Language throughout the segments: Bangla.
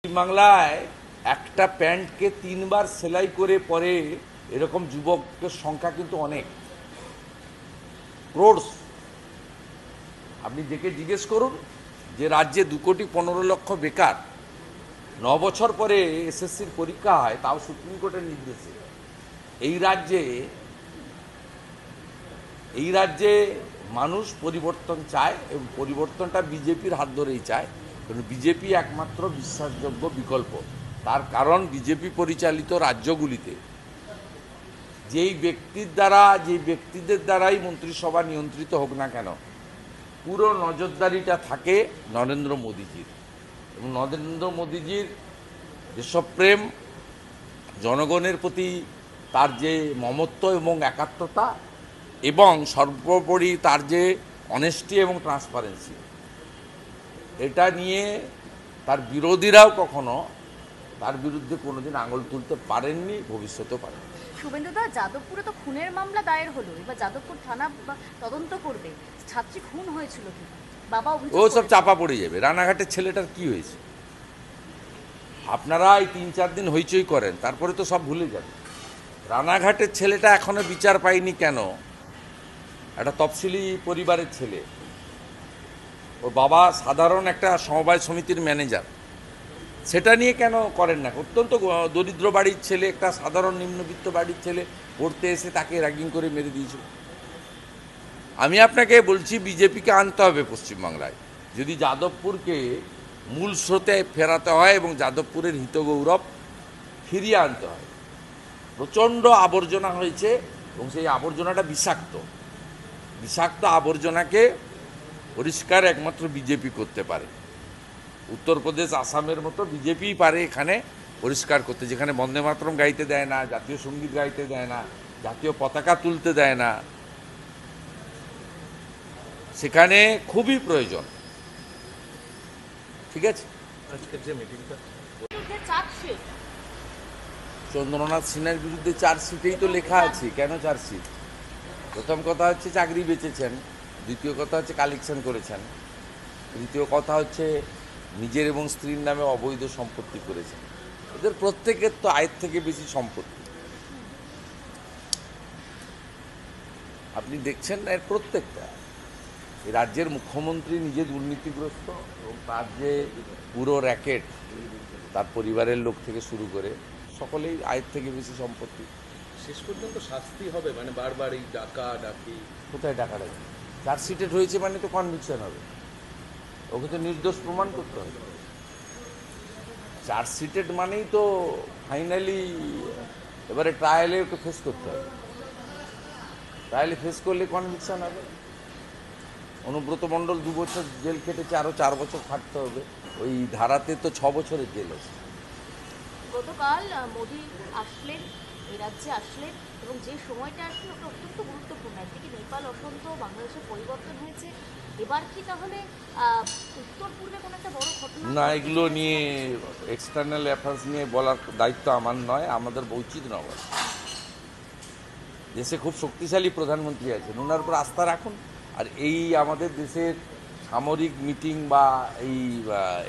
বাংলায় একটা প্যান্টকে 3 বার সেলাই করে পরে এরকম যুবকের সংখ্যা কিন্তু অনেক ক্রোড়স। আপনি দেখে জিজ্ঞেস করুন যে রাজ্যে 2,15,00,000 বেকার, 9 বছর পরে এসএসসির পরীক্ষা হয়, তাও সুপ্রিম কোর্টের নির্দেশে। এই রাজ্যে মানুষ পরিবর্তন চায় এবং পরিবর্তনটা বিজেপির হাত ধরেই চায়, কারণ বিজেপি একমাত্র বিশ্বাসযোগ্য বিকল্প। তার কারণ বিজেপি পরিচালিত রাজ্যগুলিতে যেই ব্যক্তিদের দ্বারাই মন্ত্রিসভা নিয়ন্ত্রিত হোক না কেন, পুরো নজরদারিটা থাকে নরেন্দ্র মোদীজির। এবং নরেন্দ্র মোদীজির দেশপ্রেম, জনগণের প্রতি তার যে মমত্ব এবং একাত্মতা, এবং সর্বোপরি তার যে অনেস্টি এবং ট্রান্সপারেন্সি, এটা নিয়ে তার বিরোধীরাও কখনো তার বিরুদ্ধে কোনোদিন আঙুল তুলতে পারেননি, ভবিষ্যতেও পারেন। শুভেন্দুদা, যাদবপুরে তো খুনের মামলা দায়ের হলো, এবার যাদবপুর থানা তদন্ত করবে ছাত্রী খুন হয়েছিল কি বাবা ও সব চাপা পড়ে যাবে। রানাঘাটের ছেলেটার কি হয়েছে আপনারা এই 3-4 দিন হইচই করেন, তারপরে তো সব ভুলে যাবে। রানাঘাটের ছেলেটা এখনো বিচার পায়নি কেন? একটা তফসিলি পরিবারের ছেলে, ওর বাবা সাধারণ একটা সমবায় সমিতির ম্যানেজার। সেটা নিয়ে কেন করেন না? অত্যন্ত দরিদ্র বাড়ির ছেলে, একটা সাধারণ নিম্নবিত্ত বাড়ির ছেলে, পড়তে এসে তাকে র্যাগিং করে মেরে দিয়েছিল। আমি আপনাকে বলছি, বিজেপিকে আনতে হবে পশ্চিমবাংলায়, যদি যাদবপুরকে মূল স্রোতে ফেরাতে হয় এবং যাদবপুরের হিতগৌরব ফিরিয়ে আনতে হয়। প্রচণ্ড আবর্জনা হয়েছে এবং সেই আবর্জনাটা বিষাক্ত আবর্জনাকে পরিষ্কার একমাত্র বিজেপি করতে পারে। উত্তরপ্রদেশ, আসামের মতো বিজেপিই পারে এখানে পরিষ্কার করতে, যেখানে বন্দে মাতরম গাইতে দেয় না, জাতীয় সঙ্গীত গাইতে দেয় না, জাতীয় পতাকা তুলতে দেয় না, সেখানে খুবই প্রয়োজন। ঠিক আছে, আজকের যে মিটিংটা চন্দ্রনাথ সিনহার বিরুদ্ধে চার্জশিটেই তো লেখা আছে। কেন চার্জশিট? প্রথম কথা হচ্ছে চাকরি বেচেছেন, দ্বিতীয় কথা হচ্ছে কালেকশন করেছেন, তৃতীয় কথা হচ্ছে নিজের এবং স্ত্রীর নামে অবৈধ সম্পত্তি করেছেন। এদের প্রত্যেকের তো আয়ের থেকে বেশি সম্পত্তি। আপনি দেখছেন এর প্রত্যেকটা। এই রাজ্যের মুখ্যমন্ত্রী নিজে দুর্নীতিগ্রস্ত এবং তার যে পুরো র্যাকেট, তার পরিবারের লোক থেকে শুরু করে সকলেই আয়ের থেকে বেশি সম্পত্তি। শেষ পর্যন্ত শাস্তি হবে, মানে বারবার এই ডাকি কোথায় টাকা রাখবে? চার্জশিটেড হয়েছে মানে তো কনভিকশন হবে, ওকে তো নির্দোষ প্রমাণ করতে হবে। চার্জশিটেড মানেই তো ফাইনালি এবারে ট্রায়ালে ওকে ফেস করতে হবে। ট্রায়ালে ফেস করলে কনভিকশন হবে। অনুব্রত মণ্ডল 2 বছর জেল খেটেছে, আরও 4 বছর খাটতে হবে। ওই ধারাতে তো 6 বছরের জেল আছে। গতকাল মোদি আসলেন, এই রাজ্যে আসলেন, এবং যে সময়টা আসলে ওটা অত্যন্ত গুরুত্বপূর্ণ। একদিকে নেপাল অশান্ত, বাংলাদেশের পরিবর্তন হয়েছে, এবার কি তাহলে উত্তর পূর্বে কোনো একটা বড় ঘটনা? না, এগুলো নিয়ে এক্সটার্নাল অ্যাফেয়ার্স নিয়ে বলার দায়িত্ব আমার নয়, আমাদের উচিত নয়। দেশে খুব শক্তিশালী প্রধানমন্ত্রী আছেন, ওনার উপর আস্থা রাখুন। আর এই আমাদের দেশের সামরিক মিটিং বা এই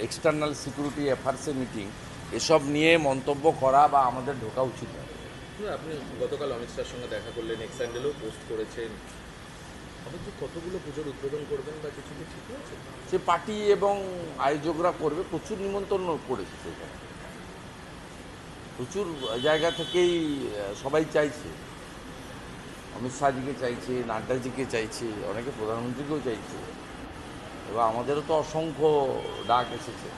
এক্সটার্নাল সিকিউরিটি অ্যাফেয়ার্সের মিটিং, এসব নিয়ে মন্তব্য করা বা আমাদের ঢোকা উচিত নয়। আপনি গতকাল অমিত শাহর সঙ্গে দেখা করলেন, এক্স হ্যান্ডেলেও পোস্ট করেছেন। আপনি কি কতগুলো পুজোর উদ্বোধন করবেন বা কিছু কি ঠিক আছে? সে পার্টি এবং আয়োজকরা করবে, প্রচুর নিমন্ত্রণ করেছে সেখানে, প্রচুর জায়গা থেকেই সবাই চাইছে। অমিত শাহজিকে চাইছে, নাড্ডাজিকে চাইছে, অনেকে প্রধানমন্ত্রীকেও চাইছে, এবং আমাদেরও তো অসংখ্য ডাক এসেছে।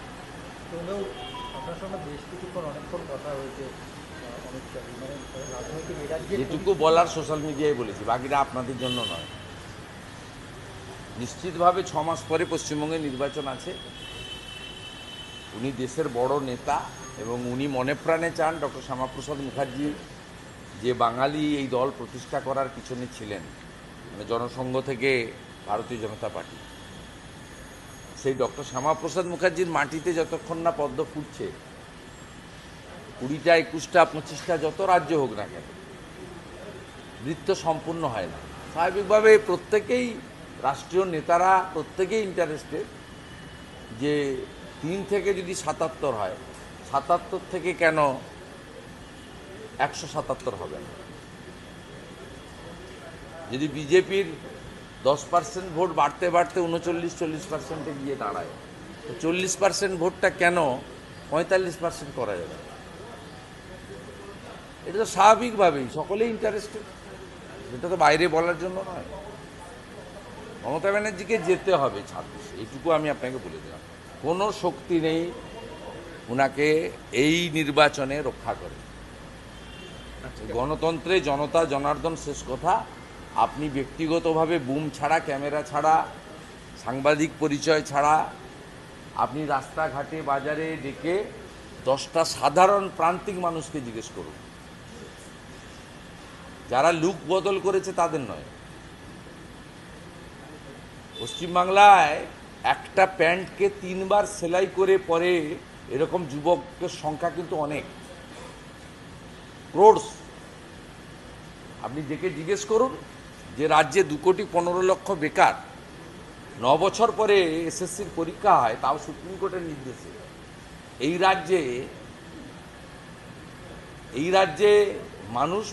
আপনার সঙ্গে বেশ কিছুক্ষণ অনেকক্ষণ কথা হয়েছে অমিত শাহ, মানে রাজনৈতিক এই রাজ্যে যেটুকু বলার সোশ্যাল মিডিয়ায় বলেছি, বাকিটা আপনাদের জন্য নয়। নিশ্চিতভাবে 6 মাস পরে পশ্চিমবঙ্গে নির্বাচন আছে। উনি দেশের বড় নেতা এবং উনি মনে প্রাণে চান ডক্টর শ্যামাপ্রসাদ মুখার্জি যে বাঙালি এই দল প্রতিষ্ঠা করার পিছনে ছিলেন, মানে জনসংঘ থেকে ভারতীয় জনতা পার্টি, সেই ডক্টর শ্যামাপ্রসাদ মুখার্জির মাটিতে যতক্ষণ না পদ্ম ফুটছে, 20টা 21টা 25টা যত রাজ্য হোক না কেন, নৃত্য সম্পূর্ণ হয় না। স্বাভাবিকভাবে প্রত্যেকেই, রাষ্ট্রীয় নেতারা প্রত্যেকেই ইন্টারেস্টেড যে 3 থেকে যদি 77 হয় 77 থেকে কেন 177 হবে না? যদি বিজেপির 10% ভোট বাড়তে বাড়তে 39-40% গিয়ে দাঁড়ায়, তো 40% ভোটটা কেন 45% করা যাবে? এটা তো স্বাভাবিকভাবেই সকলেই ইন্টারেস্টেড, এটা তো বাইরে বলার জন্য নয়। মমতা ব্যানার্জিকে যেতে হবে 26, এইটুকু আমি আপনাকে বলে দিলাম। কোনো শক্তি নেই ওনাকে এই নির্বাচনে রক্ষা করে। গণতন্ত্রে জনতা জনার্দন শেষ কথা। আপনি ব্যক্তিগতভাবে বুম ছাড়া, ক্যামেরা ছাড়া, সাংবাদিক পরিচয় ছাড়া আপনি রাস্তাঘাটে বাজারে ডেকে 10টা সাধারণ প্রান্তিক মানুষকে জিজ্ঞেস করুন, যারা লুক বদল করেছে তাদের নয়। পশ্চিমবাংলায় একটা প্যান্টকে 3 বার সেলাই করে পরে এরকম যুবকের সংখ্যা কিন্তু অনেক, ক্রোড়স। আপনি ডেকে জিজ্ঞেস করুন যে রাজ্যে 2,15,00,000 বেকার, 9 বছর পরে এসএসসির পরীক্ষা হয়, তাও সুপ্রিম কোর্টের নির্দেশে। এই রাজ্যে মানুষ